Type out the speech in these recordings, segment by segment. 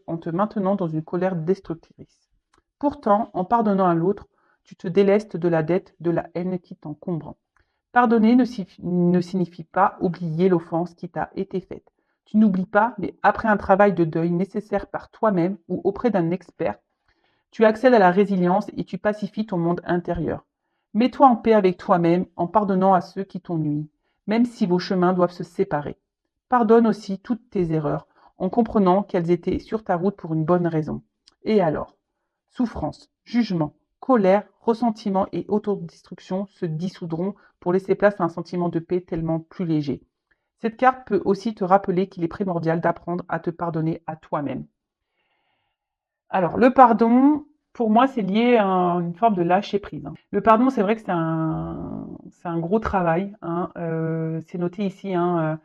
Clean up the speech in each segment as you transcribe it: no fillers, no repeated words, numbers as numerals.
en te maintenant dans une colère destructrice. Pourtant, en pardonnant à l'autre, tu te délestes de la dette, de la haine qui t'encombre. Pardonner ne signifie pas oublier l'offense qui t'a été faite. Tu n'oublies pas, mais après un travail de deuil nécessaire par toi-même ou auprès d'un expert, tu accèdes à la résilience et tu pacifies ton monde intérieur. Mets-toi en paix avec toi-même en pardonnant à ceux qui t'ont nui, même si vos chemins doivent se séparer. Pardonne aussi toutes tes erreurs en comprenant qu'elles étaient sur ta route pour une bonne raison. Et alors, souffrance, jugement, colère, ressentiment et autodestruction se dissoudront pour laisser place à un sentiment de paix tellement plus léger. Cette carte peut aussi te rappeler qu'il est primordial d'apprendre à te pardonner à toi-même. Alors, le pardon, pour moi, c'est lié à une forme de lâcher prise, hein. Le pardon, c'est vrai que c'est un gros travail, hein. C'est noté ici, hein,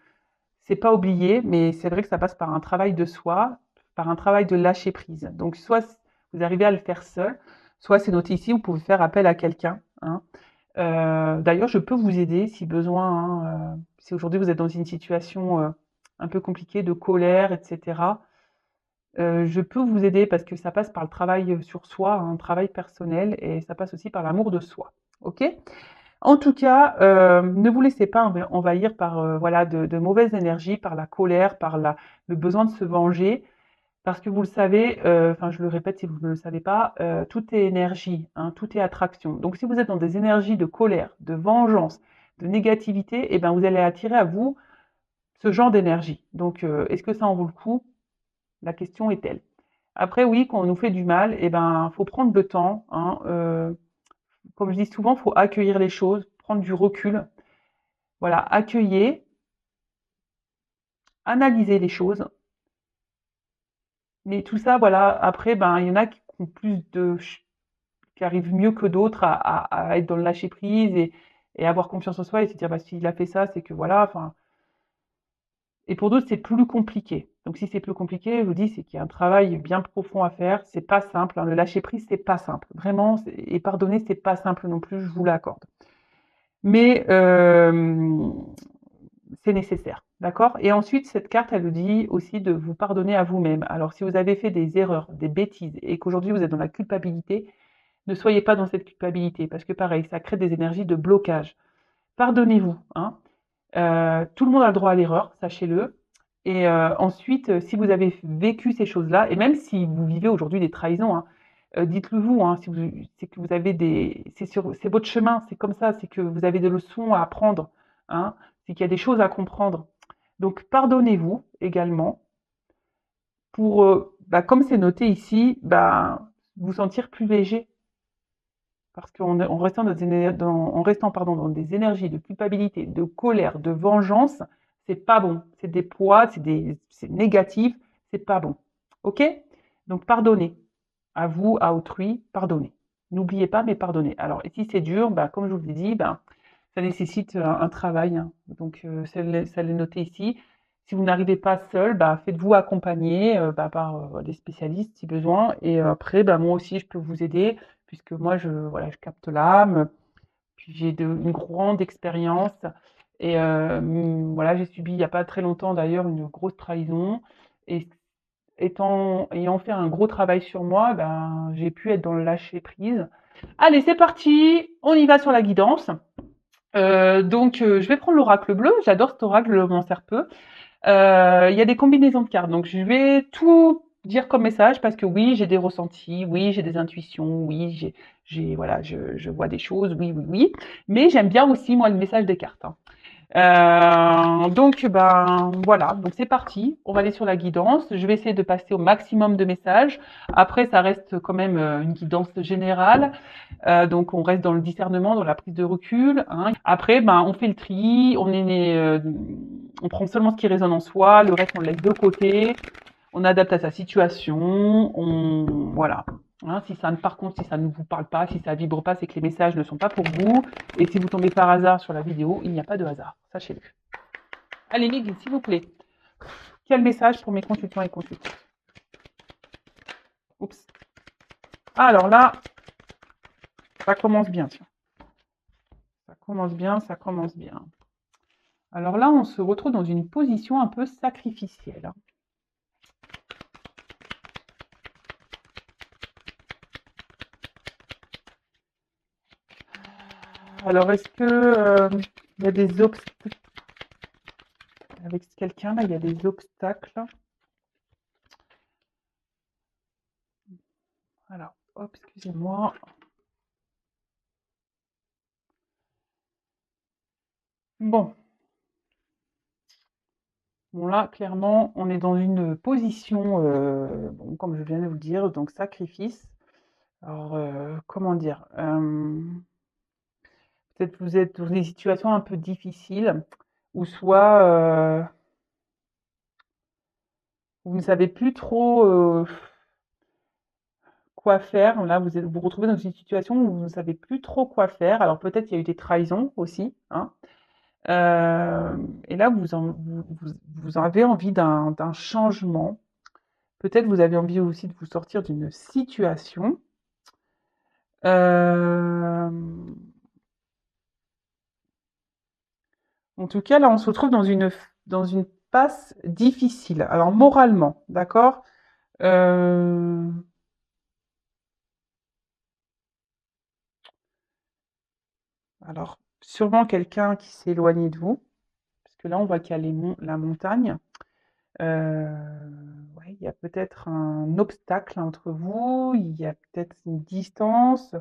c'est pas oublié, mais c'est vrai que ça passe par un travail de soi, par un travail de lâcher prise. Donc, soit vous arrivez à le faire seul, soit c'est noté ici, vous pouvez faire appel à quelqu'un, hein. D'ailleurs, je peux vous aider si besoin, hein, si aujourd'hui vous êtes dans une situation un peu compliquée de colère, etc. Je peux vous aider parce que ça passe par le travail sur soi, un travail personnel et ça passe aussi par l'amour de soi. OK? En tout cas, ne vous laissez pas envahir par, voilà, de mauvaises énergies, par la colère, par le besoin de se venger. Parce que vous le savez, enfin je le répète si vous ne le savez pas, tout est énergie, hein, tout est attraction. Donc si vous êtes dans des énergies de colère, de vengeance, de négativité, eh ben, vous allez attirer à vous ce genre d'énergie. Donc est-ce que ça en vaut le coup? La question est telle. Après oui, quand on nous fait du mal, eh ben, faut prendre le temps, hein, comme je dis souvent, faut accueillir les choses, prendre du recul. Voilà, accueillir, analyser les choses. Mais tout ça, voilà, après, ben, il y en a qui ont plus qui arrivent mieux que d'autres à être dans le lâcher prise et avoir confiance en soi et se dire, bah, s'il a fait ça, c'est que voilà, enfin. Et pour d'autres, c'est plus compliqué. Donc, si c'est plus compliqué, je vous dis, c'est qu'il y a un travail bien profond à faire. C'est pas simple, hein. Le lâcher prise, c'est pas simple. Vraiment, et pardonner, c'est pas simple non plus, je vous l'accorde. Mais c'est nécessaire, d'accord? Et ensuite, cette carte, elle vous dit aussi de vous pardonner à vous-même. Alors, si vous avez fait des erreurs, des bêtises, et qu'aujourd'hui vous êtes dans la culpabilité, ne soyez pas dans cette culpabilité, parce que pareil, ça crée des énergies de blocage. Pardonnez-vous, hein. Tout le monde a le droit à l'erreur, sachez-le. Et ensuite, si vous avez vécu ces choses-là, et même si vous vivez aujourd'hui des trahisons, hein, dites-le vous, hein, si vous, c'est que vous avez c'est votre chemin, c'est comme ça, c'est que vous avez des leçons à apprendre, hein, c'est qu'il y a des choses à comprendre. Donc, pardonnez-vous également pour, bah, comme c'est noté ici, bah, vous sentir plus léger. Parce qu'en restant en restant, pardon, dans des énergies de culpabilité, de colère, de vengeance, c'est pas bon. C'est des poids, c'est négatif, c'est pas bon. OK? Donc pardonnez. À vous, à autrui, pardonnez. N'oubliez pas, mais pardonnez. Alors, et si c'est dur, bah, comme je vous l'ai dit, ben, ça nécessite un travail, hein. Donc, ça l'est noté ici. Si vous n'arrivez pas seul, bah, faites-vous accompagner bah, par des spécialistes si besoin. Et après, bah, moi aussi, je peux vous aider puisque moi, voilà, je capte l'âme. Puis j'ai une grande expérience. Et voilà, j'ai subi il n'y a pas très longtemps d'ailleurs une grosse trahison. Et ayant fait un gros travail sur moi, ben, j'ai pu être dans le lâcher prise. Allez, c'est parti, on y va sur la guidance. Donc, je vais prendre l'oracle bleu. J'adore cet oracle, je m'en sers peu. Il y a des combinaisons de cartes, donc je vais tout dire comme message parce que oui, j'ai des ressentis, oui, j'ai des intuitions, oui, voilà, je vois des choses, oui, oui, oui. Mais j'aime bien aussi moi le message des cartes, hein. Donc, ben voilà, donc c'est parti. On va aller sur la guidance. Je vais essayer de passer au maximum de messages. Après, ça reste quand même une guidance générale. Donc, on reste dans le discernement, dans la prise de recul, hein. Après, ben, on fait le tri. On prend seulement ce qui résonne en soi. Le reste, on le laisse de côté. On adapte à sa situation. Voilà. Hein, par contre, si ça ne vous parle pas, si ça vibre pas, c'est que les messages ne sont pas pour vous. Et si vous tombez par hasard sur la vidéo, il n'y a pas de hasard. Sachez-le. Allez, les guides, s'il vous plaît. Quel message pour mes consultants et consultantes? Oups. Alors là, ça commence bien, tiens. Ça commence bien, ça commence bien. Alors là, on se retrouve dans une position un peu sacrificielle, hein. Alors, est-ce que il y a des obstacles avec quelqu'un là, il y a des obstacles. Alors, hop, excusez-moi. Bon, bon là, clairement, on est dans une position, bon, comme je viens de vous le dire, donc sacrifice. Alors, comment dire? Peut-être vous êtes dans des situations un peu difficiles, ou soit vous ne savez plus trop quoi faire. Là, vous vous retrouvez dans une situation où vous ne savez plus trop quoi faire. Alors peut-être il y a eu des trahisons aussi, hein. Et là, vous avez envie d'un changement. Peut-être vous avez envie aussi de vous sortir d'une situation. Euh, En tout cas, là, on se retrouve dans une passe difficile. Alors, moralement, d'accord? Euh, alors, sûrement quelqu'un qui s'est éloigné de vous, parce que là, on voit qu'il y a la montagne. Ouais, il y a peut-être un obstacle entre vous, il y a peut-être une distance,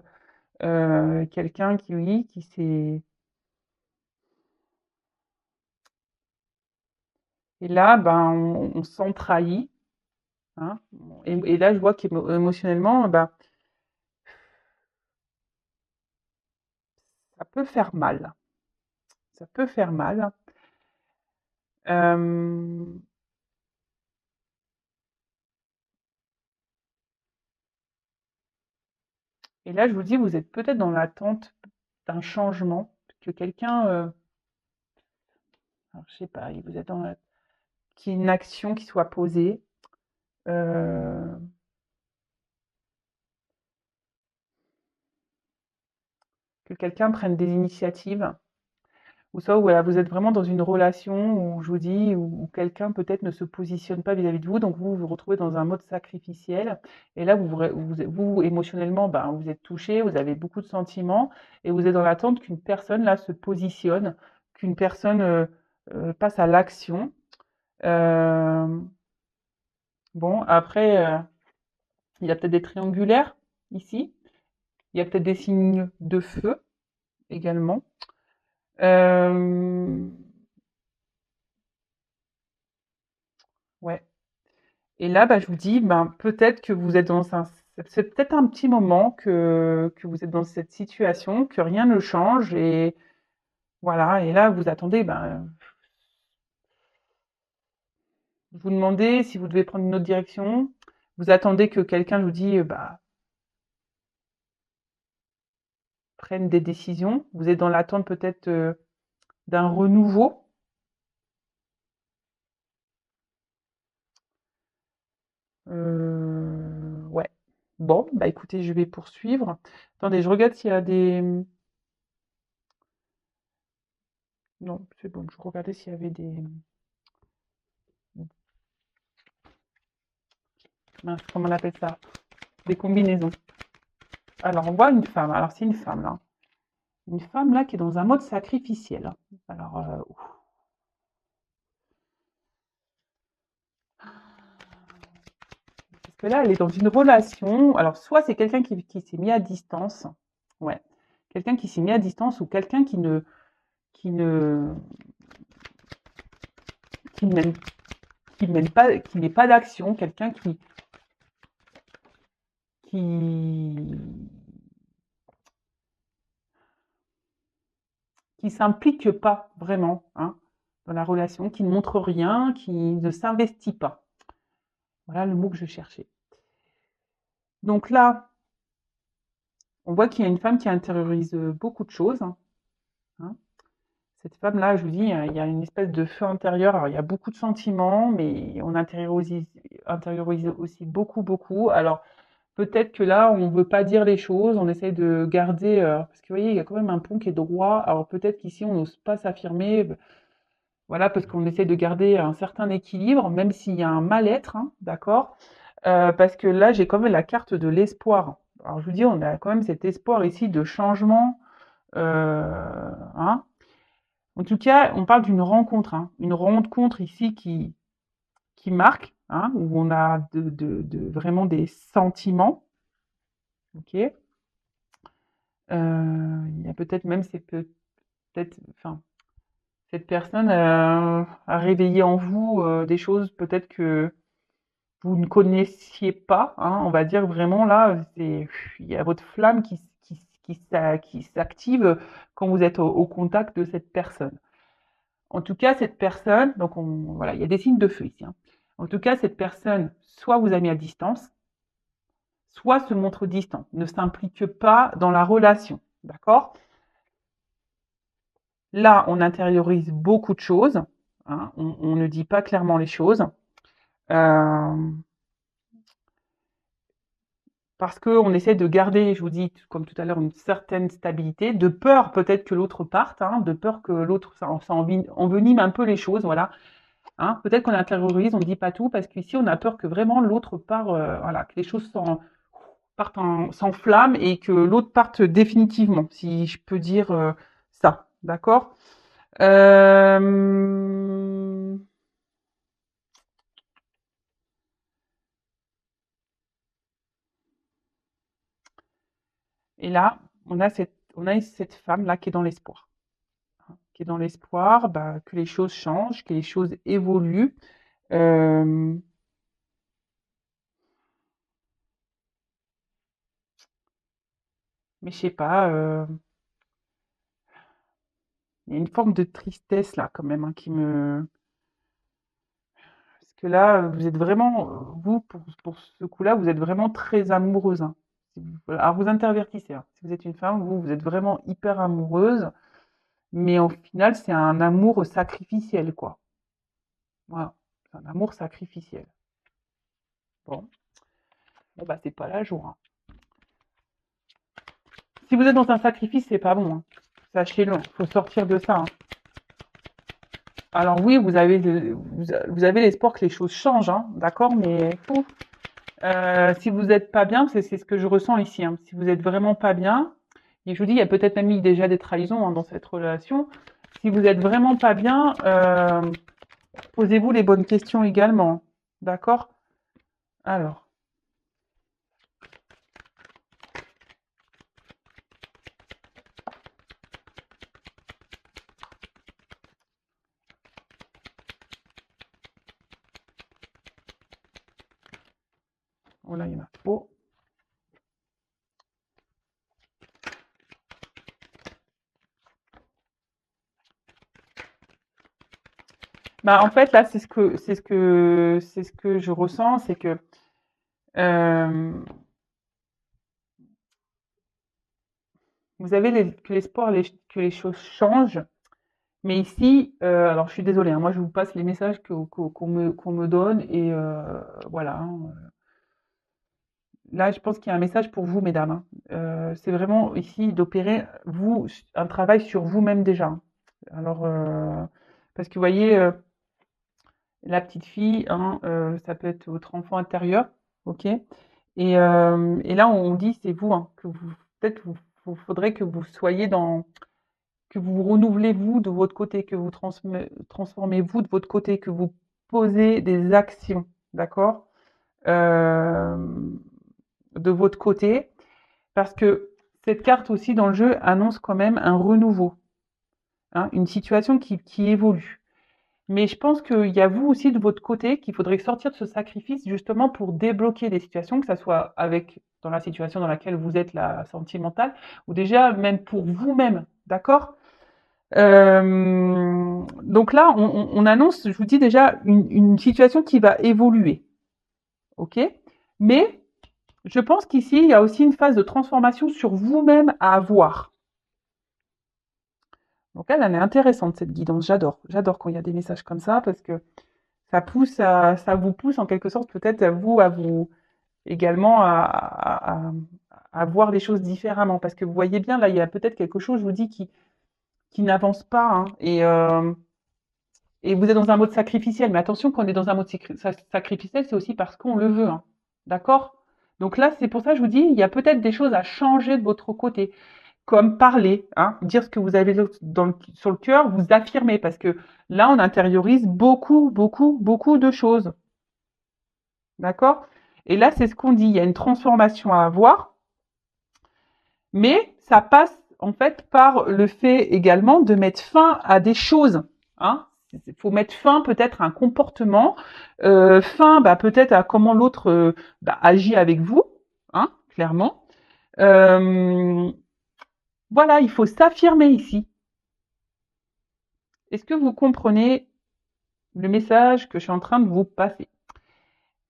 quelqu'un qui, oui, qui s'est... Et là, ben, on se sent trahi, hein. Et là, je vois qu'émotionnellement, ben, ça peut faire mal. Ça peut faire mal. Euh, et là, je vous dis, vous êtes peut-être dans l'attente d'un changement, que quelqu'un, alors, je sais pas, vous êtes qu'il y ait une action qui soit posée, euh, que quelqu'un prenne des initiatives, ou soit voilà, vous êtes vraiment dans une relation où je vous dis, où quelqu'un peut-être ne se positionne pas vis-à-vis de vous, donc vous vous retrouvez dans un mode sacrificiel, et là vous émotionnellement, ben, vous êtes touché, vous avez beaucoup de sentiments, et vous êtes dans l'attente qu'une personne là se positionne, qu'une personne passe à l'action. Euh, bon, après, il y a peut-être des triangulaires ici, il y a peut-être des signes de feu également. Euh, ouais. Et là, bah, je vous dis, ben, peut-être que vous êtes dans un... C'est peut-être un petit moment que vous êtes dans cette situation, que rien ne change, et voilà. Et là, vous attendez, ben, vous vous demandez si vous devez prendre une autre direction. Vous attendez que quelqu'un, je vous dis, bah, prenne des décisions. Vous êtes dans l'attente peut-être d'un renouveau. Ouais. Bon, bah écoutez, je vais poursuivre. Attendez, je regarde s'il y a des... Non, c'est bon, je regardais s'il y avait des... Mince, comment on appelle ça? Des combinaisons. Alors, on voit une femme. Alors, c'est une femme, là. Une femme, là, qui est dans un mode sacrificiel. Alors, ouf. Parce que là, elle est dans une relation. Alors, soit c'est quelqu'un qui s'est mis à distance. Ouais. Quelqu'un qui s'est mis à distance ou quelqu'un qui ne, qui mène, qui mène pas, qui n'est pas d'action. Quelqu'un qui, qui s'implique pas vraiment, hein, dans la relation, qui ne montre rien, qui ne s'investit pas. Voilà le mot que je cherchais. Donc là, on voit qu'il y a une femme qui intériorise beaucoup de choses, hein. Cette femme-là, je vous dis, il y a une espèce de feu intérieur. Alors, il y a beaucoup de sentiments, mais on intériorise aussi beaucoup, beaucoup. Alors, peut-être que là, on ne veut pas dire les choses, on essaye de garder, parce que vous voyez, il y a quand même un pont qui est droit. Alors, peut-être qu'ici, on n'ose pas s'affirmer, voilà, parce qu'on essaie de garder un certain équilibre, même s'il y a un mal-être, hein, d'accord? Parce que là, j'ai quand même la carte de l'espoir. Alors, je vous dis, on a quand même cet espoir ici de changement, Hein. En tout cas, on parle d'une rencontre, hein, une rencontre ici qui marque, hein, où on a vraiment des sentiments, ok. Il y a peut-être même, c'est peut-être, enfin, cette personne a réveillé en vous des choses peut-être que vous ne connaissiez pas, hein, on va dire vraiment là, il y a votre flamme qui s'active quand vous êtes au contact de cette personne. En tout cas, cette personne, donc voilà, il y a des signes de feu ici, hein. En tout cas, cette personne, soit vous a mis à distance, soit se montre distant, ne s'implique pas dans la relation, d'accord? Là, on intériorise beaucoup de choses, hein, on ne dit pas clairement les choses. Euh, Parce qu'on essaie de garder, je vous dis, comme tout à l'heure, une certaine stabilité, de peur peut-être que l'autre parte, hein, de peur que l'autre, ça envenime un peu les choses, voilà. Hein. Peut-être qu'on intériorise, on ne dit pas tout, parce qu'ici, on a peur que vraiment l'autre part, voilà, que les choses s'enflamment et que l'autre parte définitivement, si je peux dire ça, d'accord. euh... Et là, on a cette femme-là qui est dans l'espoir. Qui est dans l'espoir bah, que les choses changent, que les choses évoluent. Euh, mais je sais pas, il y a une forme de tristesse là quand même hein, qui me... Parce que là, vous êtes vraiment, vous, pour ce coup-là, vous êtes vraiment très amoureuse. Hein. Alors vous intervertissez. Hein. Si vous êtes une femme, vous êtes vraiment hyper amoureuse. Mais au final, c'est un amour sacrificiel, quoi. Voilà. C'est un amour sacrificiel. Bon, bon bah c'est pas la joie. Hein. Si vous êtes dans un sacrifice, c'est pas bon. Hein. Sachez-le, il faut sortir de ça. Hein. Alors oui, vous avez l'espoir que les choses changent, hein, d'accord, mais si vous n'êtes pas bien, c'est ce que je ressens ici. Hein, si vous êtes vraiment pas bien, et je vous dis, il y a peut-être même eu déjà des trahisons hein, dans cette relation. Si vous êtes vraiment pas bien, posez-vous les bonnes questions également, d'accord. Alors, oh là, il y en a trop. Bah, en fait, là, c'est ce que je ressens, c'est que euh, vous avez que l'espoir que les choses changent. Mais ici, alors je suis désolée, hein, moi je vous passe les messages qu'on me donne et voilà. Hein. Là, je pense qu'il y a un message pour vous, mesdames. Hein. C'est vraiment ici d'opérer vous un travail sur vous-même déjà. Hein. Alors, parce que vous voyez, la petite fille, hein, ça peut être votre enfant intérieur, ok. Et là, on dit c'est vous, hein, que vous peut-être vous faudrait que vous soyez dans que vous renouvelez vous de votre côté, que vous transformez vous de votre côté, que vous posez des actions, d'accord, euh, de votre côté, parce que cette carte aussi dans le jeu annonce quand même un renouveau, hein, une situation qui évolue. Mais je pense qu'il y a vous aussi de votre côté qu'il faudrait sortir de ce sacrifice justement pour débloquer des situations, que ça soit avec dans la situation dans laquelle vous êtes la sentimentale, ou déjà même pour vous-même, d'accord. Donc là, on annonce, je vous dis déjà, une situation qui va évoluer. OK. Mais je pense qu'ici, il y a aussi une phase de transformation sur vous-même à avoir. Donc elle est intéressante, cette guidance. J'adore. J'adore quand il y a des messages comme ça parce que ça vous pousse en quelque sorte peut-être à vous également à voir les choses différemment. Parce que vous voyez bien, là, il y a peut-être quelque chose, je vous dis, qui n'avance pas. Hein, et vous êtes dans un mode sacrificiel. Mais attention, quand on est dans un mode sacrificiel, c'est aussi parce qu'on le veut. Hein. D'accord. Donc là, c'est pour ça que je vous dis, il y a peut-être des choses à changer de votre côté. comme parler, hein, dire ce que vous avez sur le cœur, vous affirmer, parce que là, on intériorise beaucoup, beaucoup, beaucoup de choses. D'accord? Et là, c'est ce qu'on dit, il y a une transformation à avoir, mais ça passe en fait par le fait également de mettre fin à des choses. Hein. Il faut mettre fin peut-être à un comportement, fin peut-être à comment l'autre agit avec vous, hein, clairement. Voilà, il faut s'affirmer ici. Est-ce que vous comprenez le message que je suis en train de vous passer?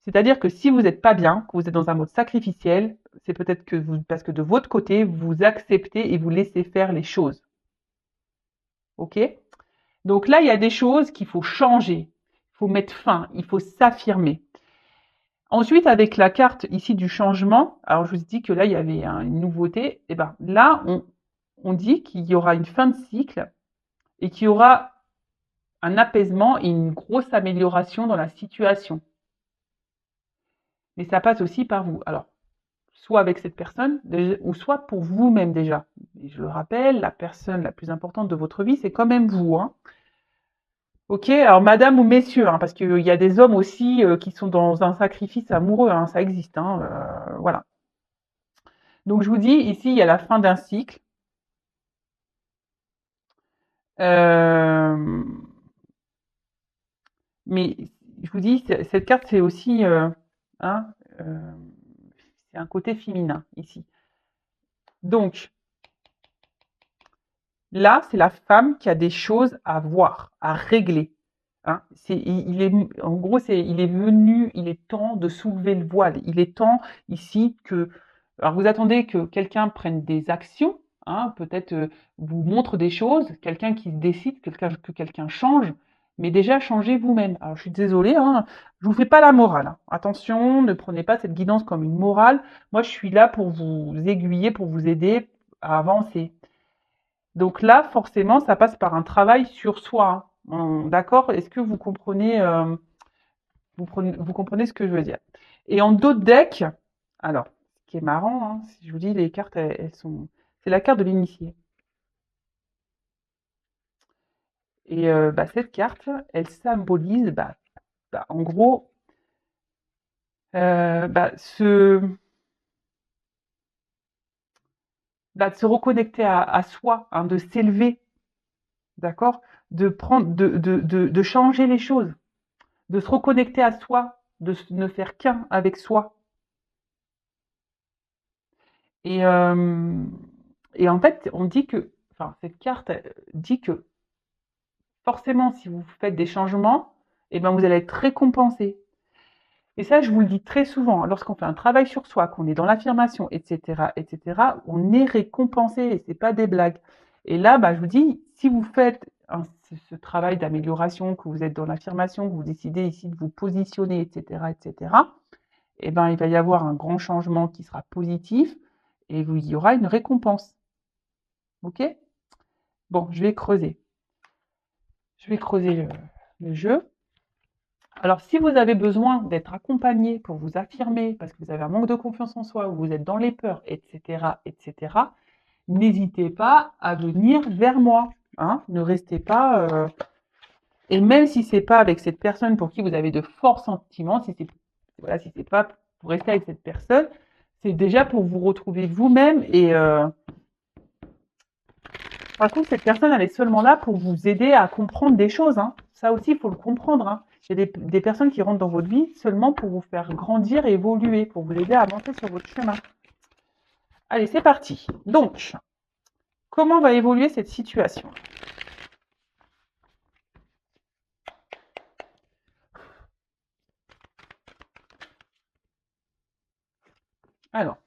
C'est-à-dire que si vous n'êtes pas bien, que vous êtes dans un mode sacrificiel, c'est peut-être que parce que de votre côté, vous acceptez et vous laissez faire les choses. Ok? Donc là, il y a des choses qu'il faut changer, il faut mettre fin, il faut s'affirmer. Ensuite, avec la carte ici du changement, alors je vous ai dit que là, il y avait une nouveauté, et ben là, on dit qu'il y aura une fin de cycle et qu'il y aura un apaisement et une grosse amélioration dans la situation. Mais ça passe aussi par vous. Alors, soit avec cette personne, ou soit pour vous-même déjà. Et je le rappelle, la personne la plus importante de votre vie, c'est quand même vous. Hein. Ok, alors madame ou messieurs, hein, parce qu'il y a des hommes aussi qui sont dans un sacrifice amoureux, hein, ça existe. Hein, voilà. Donc je vous dis, ici, il y a la fin d'un cycle. Euh, mais je vous dis, cette carte, c'est aussi hein, euh, c'est un côté féminin ici. Donc, là, c'est la femme qui a des choses à voir, à régler. Hein. En gros, il est venu, il est temps de soulever le voile. Il est temps ici que, alors vous attendez que quelqu'un prenne des actions, hein, peut-être vous montre des choses, quelqu'un qui décide, que quelqu'un change, mais déjà changez vous-même. Alors je suis désolée, hein, je vous fais pas la morale. Hein. Attention, ne prenez pas cette guidance comme une morale. Moi, je suis là pour vous aiguiller, pour vous aider à avancer. Donc là, forcément, ça passe par un travail sur soi. Hein. D'accord? Est-ce que vous comprenez, vous comprenez ce que je veux dire? Et en dos de deck, alors, ce qui est marrant, hein, si je vous dis les cartes, elles sont, c'est la carte de l'initié. Et cette carte, elle symbolise, en gros, euh, bah, se, de se reconnecter à soi, hein, de s'élever, d'accord? De prendre, de changer les choses, de se reconnecter à soi, de ne faire qu'un avec soi. Et, euh, et en fait, on dit que, enfin, cette carte dit que forcément, si vous faites des changements, eh ben, vous allez être récompensé. Et ça, je vous le dis très souvent, lorsqu'on fait un travail sur soi, qu'on est dans l'affirmation, etc., on est récompensé et c'est pas des blagues. Et là, je vous dis, si vous faites ce travail d'amélioration, que vous êtes dans l'affirmation, que vous décidez ici de vous positionner, etc., eh ben, il va y avoir un grand changement qui sera positif et il y aura une récompense. Ok? Bon, je vais creuser. Je vais creuser le jeu. Alors, si vous avez besoin d'être accompagné pour vous affirmer, parce que vous avez un manque de confiance en soi, ou vous êtes dans les peurs, etc., n'hésitez pas à venir vers moi. Hein, ne restez pas. Et même si c'est pas avec cette personne pour qui vous avez de forts sentiments, si c'est voilà, si c'est pas pour rester avec cette personne, c'est déjà pour vous retrouver vous-même. Et par contre, cette personne, elle est seulement là pour vous aider à comprendre des choses. Hein. Ça aussi, il faut le comprendre. Hein. Il y a des personnes qui rentrent dans votre vie seulement pour vous faire grandir et évoluer, pour vous aider à avancer sur votre chemin. Allez, c'est parti. Donc, comment va évoluer cette situation? Alors,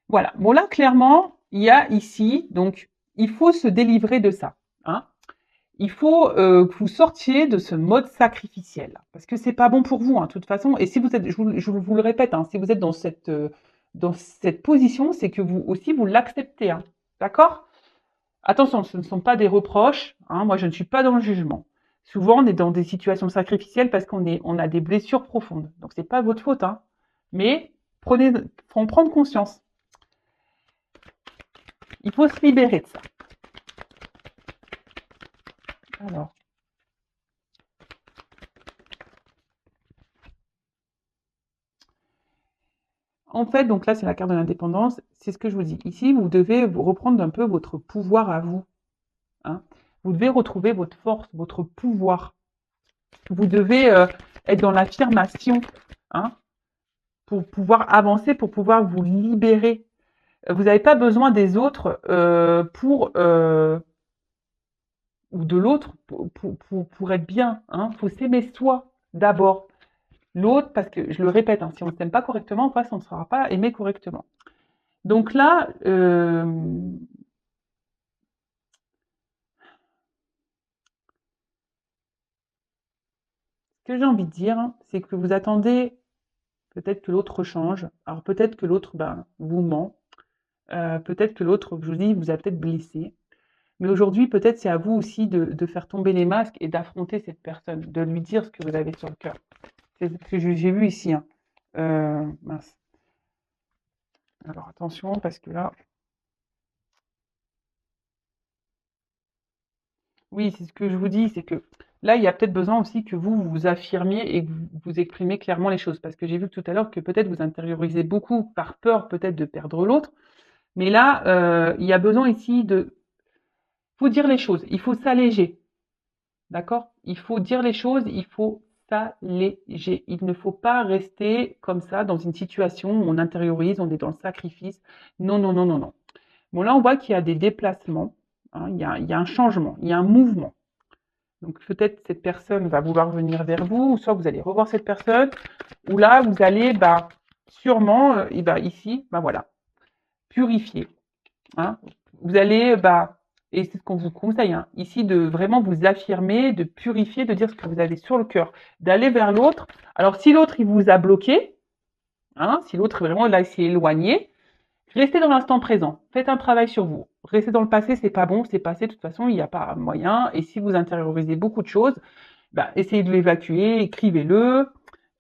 voilà. Bon, là, clairement, il y a ici, donc, il faut se délivrer de ça. Hein. Il faut que vous sortiez de ce mode sacrificiel, parce que c'est pas bon pour vous, hein, de toute façon. Et si vous êtes, je vous le répète, hein, si vous êtes dans cette position, c'est que vous aussi vous l'acceptez, hein, d'accord? Attention, ce ne sont pas des reproches. Hein, moi, je ne suis pas dans le jugement. Souvent, on est dans des situations sacrificielles parce on a des blessures profondes. Donc, c'est pas votre faute, hein. Mais faut en prendre conscience. Il faut se libérer de ça. Alors, en fait, donc là, c'est la carte de l'indépendance. C'est ce que je vous dis. Ici, vous devez reprendre un peu votre pouvoir à vous. Hein. Vous devez retrouver votre force, votre pouvoir. Vous devez être dans l'affirmation, hein, pour pouvoir avancer, pour pouvoir vous libérer. Vous n'avez pas besoin des autres ou de l'autre pour être bien. Hein. Faut s'aimer soi d'abord. L'autre, parce que je le répète, hein, si on ne s'aime pas correctement, en face, on ne sera pas aimé correctement. Donc là, ce que j'ai envie de dire, hein, c'est que vous attendez peut-être que l'autre change. Alors peut-être que l'autre vous ment. Peut-être que l'autre, je vous dis, vous a peut-être blessé. Mais aujourd'hui, peut-être c'est à vous aussi de faire tomber les masques et d'affronter cette personne, de lui dire ce que vous avez sur le cœur. C'est ce que j'ai vu ici. Hein. Mince. Alors attention, parce que là, oui, c'est ce que je vous dis, c'est que là, il y a peut-être besoin aussi que vous vous affirmiez et que vous exprimiez clairement les choses. Parce que j'ai vu tout à l'heure que peut-être vous intériorisez beaucoup par peur peut-être de perdre l'autre. Mais là, il y a besoin ici de faut dire les choses. Il faut s'alléger. D'accord? Il faut dire les choses, il faut s'alléger. Il ne faut pas rester comme ça dans une situation où on intériorise, on est dans le sacrifice. Non, non, non, non, non. Bon, là, on voit qu'il y a des déplacements, hein, il y a un changement, il y a un mouvement. Donc peut-être cette personne va vouloir venir vers vous, ou soit vous allez revoir cette personne, ou là, vous allez sûrement, ici, voilà, purifier. Hein. Vous allez, et c'est ce qu'on vous conseille, hein, ici, de vraiment vous affirmer, de purifier, de dire ce que vous avez sur le cœur, d'aller vers l'autre. Alors, si l'autre, il vous a bloqué, hein, si l'autre, vraiment, là, il s'est éloigné, restez dans l'instant présent. Faites un travail sur vous. Restez dans le passé, c'est pas bon, c'est passé, de toute façon, il n'y a pas moyen. Et si vous intériorisez beaucoup de choses, essayez de l'évacuer, écrivez-le,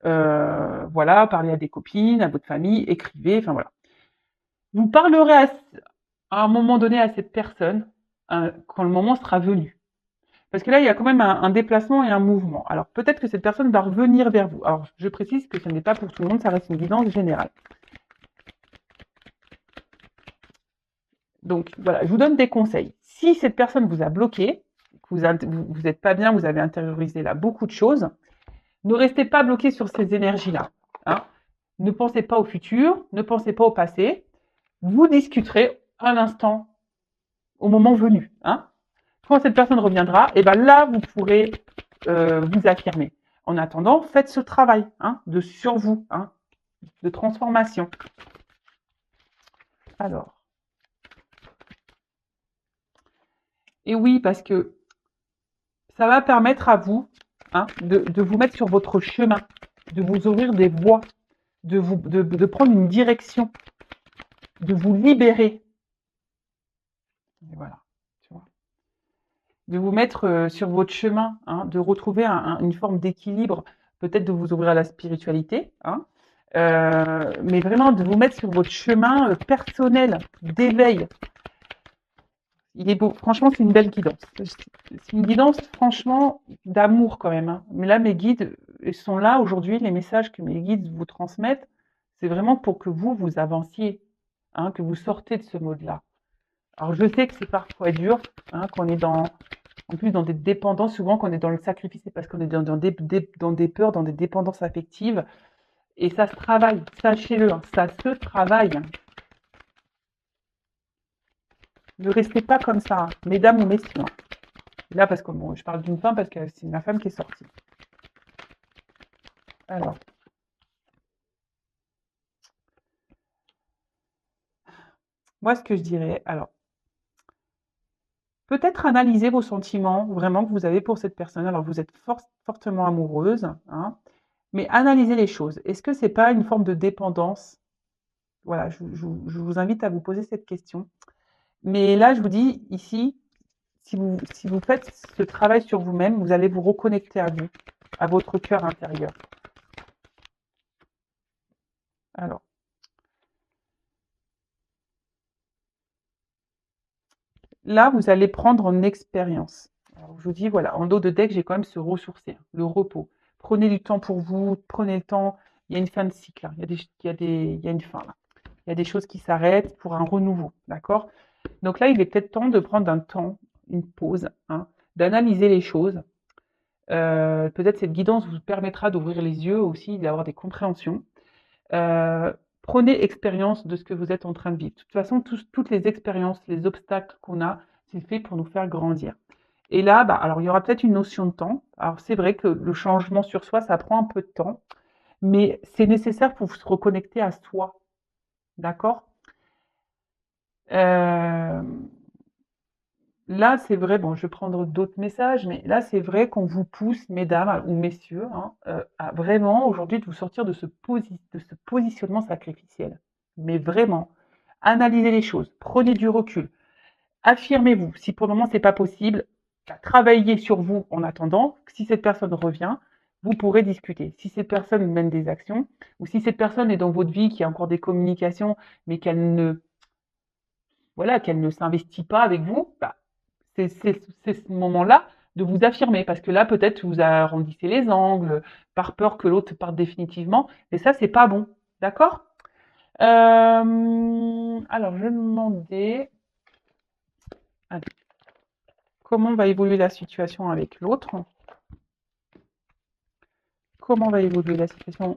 voilà, parlez à des copines, à votre famille, écrivez, enfin voilà. Vous parlerez à un moment donné à cette personne quand le moment sera venu. Parce que là, il y a quand même un déplacement et un mouvement. Alors peut-être que cette personne va revenir vers vous. Alors je précise que ce n'est pas pour tout le monde, ça reste une guidance générale. Donc voilà, je vous donne des conseils. Si cette personne vous a bloqué, que vous n'êtes pas bien, vous avez intériorisé là beaucoup de choses, ne restez pas bloqué sur ces énergies-là. Hein. Ne pensez pas au futur, ne pensez pas au passé. Vous discuterez à l'instant, au moment venu. Hein. Quand cette personne reviendra, et là, vous pourrez vous affirmer. En attendant, faites ce travail sur vous, de transformation. Alors. Et oui, parce que ça va permettre à vous de vous mettre sur votre chemin, de vous ouvrir des voies, de prendre une direction, de vous libérer. Et voilà. Tu vois. De vous mettre sur votre chemin, de retrouver une forme d'équilibre, peut-être de vous ouvrir à la spiritualité, mais vraiment de vous mettre sur votre chemin personnel d'éveil. Il est beau. Franchement, c'est une belle guidance. C'est une guidance, franchement, d'amour quand même. Hein. Mais là, mes guides sont là aujourd'hui. Les messages que mes guides vous transmettent, c'est vraiment pour que vous avanciez, que vous sortez de ce mode-là. Alors, je sais que c'est parfois dur, qu'on est en plus dans des dépendances, souvent qu'on est dans le sacrifice, c'est parce qu'on est dans des peurs, dans des dépendances affectives. Et ça se travaille, sachez-le, ça se travaille. Ne restez pas comme ça, mesdames ou messieurs. Là, parce que je parle d'une femme parce que c'est ma femme qui est sortie. Alors, moi, ce que je dirais, alors, peut-être analyser vos sentiments vraiment que vous avez pour cette personne. Alors, vous êtes fortement amoureuse, mais analysez les choses. Est-ce que c'est pas une forme de dépendance? Voilà, je vous invite à vous poser cette question. Mais là, je vous dis ici, si vous faites ce travail sur vous-même, vous allez vous reconnecter à vous, à votre cœur intérieur. Alors, là, vous allez prendre en expérience. Alors, je vous dis, voilà, en dos de deck, j'ai quand même se ressourcer, hein, le repos. Prenez du temps pour vous, prenez le temps. Il y a une fin de cycle, hein, il y a une fin là. Il y a des choses qui s'arrêtent pour un renouveau, d'accord? Donc là, il est peut-être temps de prendre un temps, une pause, hein, d'analyser les choses. Peut-être cette guidance vous permettra d'ouvrir les yeux aussi, d'avoir des compréhensions. Prenez expérience de ce que vous êtes en train de vivre. De toute façon, toutes les expériences, les obstacles qu'on a, c'est fait pour nous faire grandir. Et là, bah, alors il y aura peut-être une notion de temps. Alors c'est vrai que le changement sur soi, ça prend un peu de temps, mais c'est nécessaire pour se reconnecter à soi, d'accord? Euh, Là, c'est vrai, bon, je vais prendre d'autres messages, mais là, c'est vrai qu'on vous pousse, mesdames ou messieurs, hein, à vraiment aujourd'hui de vous sortir de ce positionnement sacrificiel. Mais vraiment, analysez les choses, prenez du recul, affirmez-vous. Si pour le moment c'est pas possible, travaillez sur vous en attendant. Si cette personne revient, vous pourrez discuter. Si cette personne mène des actions, ou si cette personne est dans votre vie, qui a encore des communications, mais qu'elle ne, voilà, qu'elle ne s'investit pas avec vous, bah, c'est ce moment-là de vous affirmer, parce que là, peut-être, vous arrondissez les angles, par peur que l'autre parte définitivement, et ça, c'est pas bon. D'accord? Alors, je me demandais, allez, comment va évoluer la situation avec l'autre? Comment va évoluer la situation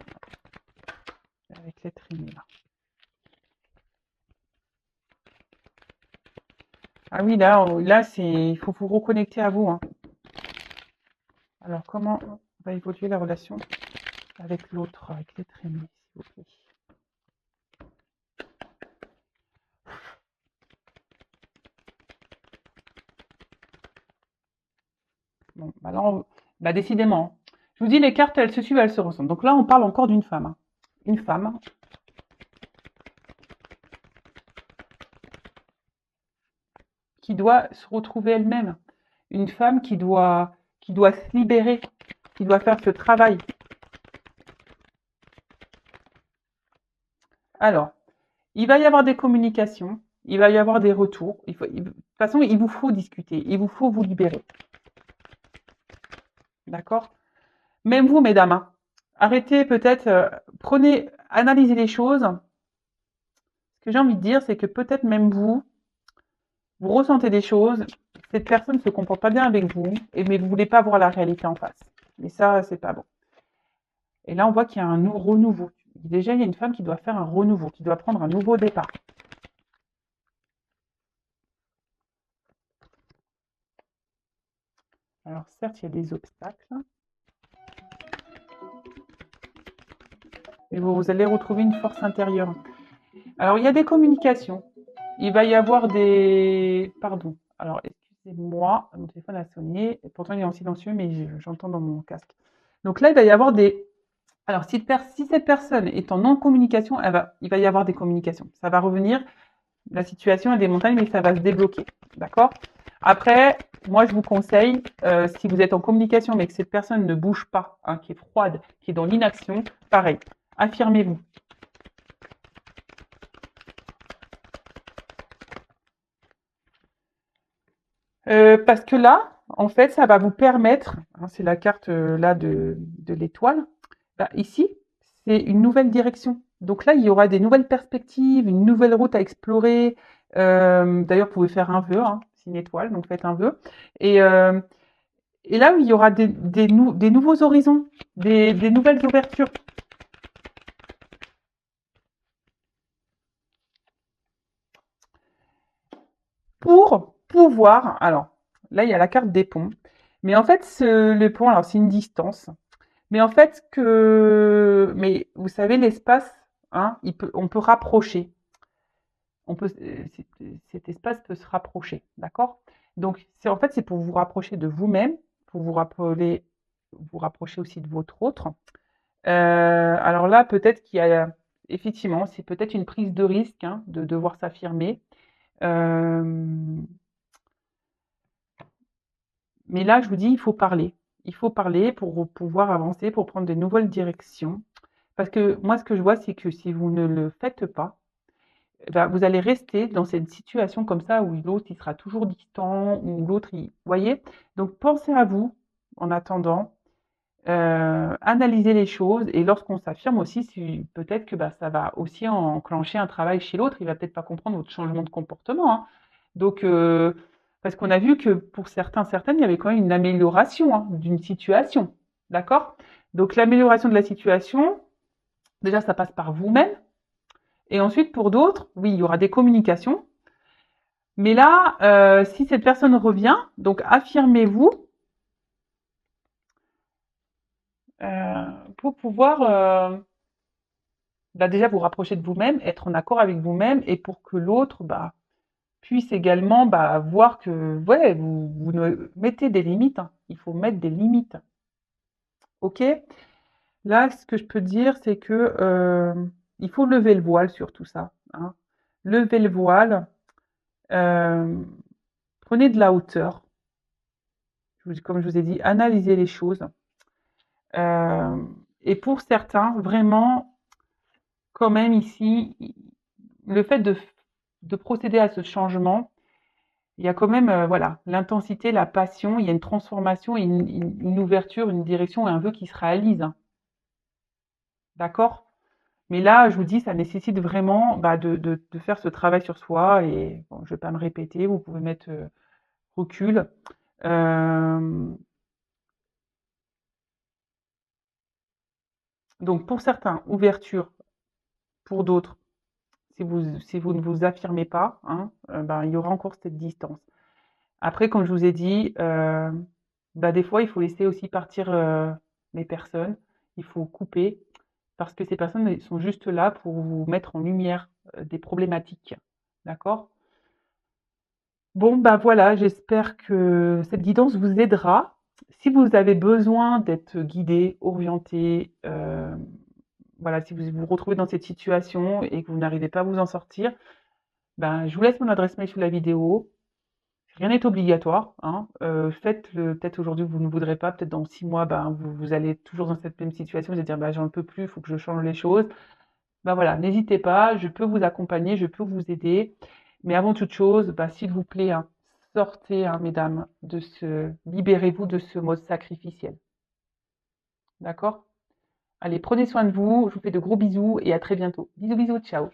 avec l'être aimé là? Ah oui, là, il faut vous reconnecter à vous, hein. Alors, comment va évoluer la relation avec l'autre, avec l'être aimé, s'il vous plaît? Bon, bah là, bah décidément. Je vous dis, les cartes, elles se suivent, elles se ressemblent. Donc là, on parle encore d'une femme, hein. Une femme qui doit se retrouver elle-même. Une femme qui doit se libérer, qui doit faire ce travail. Alors, il va y avoir des communications, il va y avoir des retours. De toute façon, il vous faut discuter, il vous faut vous libérer. D'accord? Même vous, mesdames, hein, arrêtez peut-être, analysez les choses. Ce que j'ai envie de dire, c'est que peut-être même vous, vous ressentez des choses, cette personne ne se comporte pas bien avec vous, mais vous ne voulez pas voir la réalité en face. Mais ça, c'est pas bon. Et là, on voit qu'il y a un renouveau. Déjà, il y a une femme qui doit faire un renouveau, qui doit prendre un nouveau départ. Alors, certes, il y a des obstacles, mais vous allez retrouver une force intérieure. Alors, il y a des communications. Il va y avoir des... Pardon. Alors, excusez-moi, mon téléphone a sonné. Et pourtant, il est en silencieux, mais j'entends dans mon casque. Donc là, il va y avoir des... Alors, si cette personne est en non-communication, il va y avoir des communications. Ça va revenir. La situation est des montagnes, mais ça va se débloquer. D'accord? Après, moi, je vous conseille, si vous êtes en communication, mais que cette personne ne bouge pas, hein, qui est froide, qui est dans l'inaction, pareil, affirmez-vous. Parce que là, en fait, ça va vous permettre, hein, c'est la carte là de l'étoile, bah, ici, c'est une nouvelle direction. Donc là, il y aura des nouvelles perspectives, une nouvelle route à explorer. D'ailleurs, vous pouvez faire un vœu, hein, c'est une étoile, donc faites un vœu. Et, euh, et là, il y aura des nouveaux horizons, des nouvelles ouvertures. Pour pouvoir, alors là, il y a la carte des ponts. Mais en fait, le pont, alors c'est une distance. Mais en fait, mais vous savez, l'espace, hein, on peut rapprocher. Cet espace peut se rapprocher, d'accord? Donc, en fait, c'est pour vous rapprocher de vous-même, pour vous rapprocher aussi de votre autre. Alors là, peut-être qu'il y a, effectivement, c'est peut-être une prise de risque, hein, de devoir s'affirmer. Euh, mais là, je vous dis, il faut parler. Il faut parler pour pouvoir avancer, pour prendre de nouvelles directions. Parce que moi, ce que je vois, c'est que si vous ne le faites pas, bah, vous allez rester dans cette situation comme ça où l'autre, il sera toujours distant, ou l'autre, vous voyez? Donc pensez à vous en attendant, analysez les choses et lorsqu'on s'affirme aussi, si peut-être que, bah, ça va aussi enclencher un travail chez l'autre. Il va peut-être pas comprendre votre changement de comportement, hein. Donc parce qu'on a vu que pour certains, certaines, il y avait quand même une amélioration, hein, d'une situation. D'accord? Donc l'amélioration de la situation, déjà, ça passe par vous-même et ensuite pour d'autres, oui, il y aura des communications. Mais là, si cette personne revient, donc affirmez-vous pour pouvoir bah, déjà vous rapprocher de vous-même, être en accord avec vous-même et pour que l'autre bah, puisse également bah, voir que ouais, vous mettez des limites, hein. Il faut mettre des limites. Ok? Là, ce que je peux dire, c'est que il faut lever le voile sur tout ça, hein. Levez le voile, euh, prenez de la hauteur. Comme je vous ai dit, analysez les choses. Euh, et pour certains, vraiment, quand même ici, le fait de procéder à ce changement, il y a quand même voilà, l'intensité, la passion, il y a une transformation, une ouverture, une direction et un vœu qui se réalise, hein. D'accord? Mais là, je vous dis, ça nécessite vraiment bah, de faire ce travail sur soi et bon, je ne vais pas me répéter, vous pouvez mettre recul. Euh, donc pour certains, ouverture, pour d'autres, si vous ne vous affirmez pas, hein, ben, il y aura encore cette distance. Après, comme je vous ai dit, bah, des fois, il faut laisser aussi partir les personnes. Il faut couper parce que ces personnes elles sont juste là pour vous mettre en lumière des problématiques. D'accord? Bon, bah voilà, j'espère que cette guidance vous aidera. Si vous avez besoin d'être guidé, orienté, voilà, si vous vous retrouvez dans cette situation et que vous n'arrivez pas à vous en sortir, ben, je vous laisse mon adresse mail sous la vidéo. Rien n'est obligatoire, hein. Faites-le peut-être aujourd'hui, vous ne voudrez pas, peut-être dans 6 mois, ben, vous allez toujours dans cette même situation, vous allez dire: «Bah, j'en peux plus, il faut que je change les choses». Ben, voilà, n'hésitez pas, je peux vous accompagner, je peux vous aider. Mais avant toute chose, bah, s'il vous plaît, hein, sortez, hein, mesdames, libérez-vous de ce mode sacrificiel. D'accord? Allez, prenez soin de vous, je vous fais de gros bisous et à très bientôt. Bisous, bisous, ciao.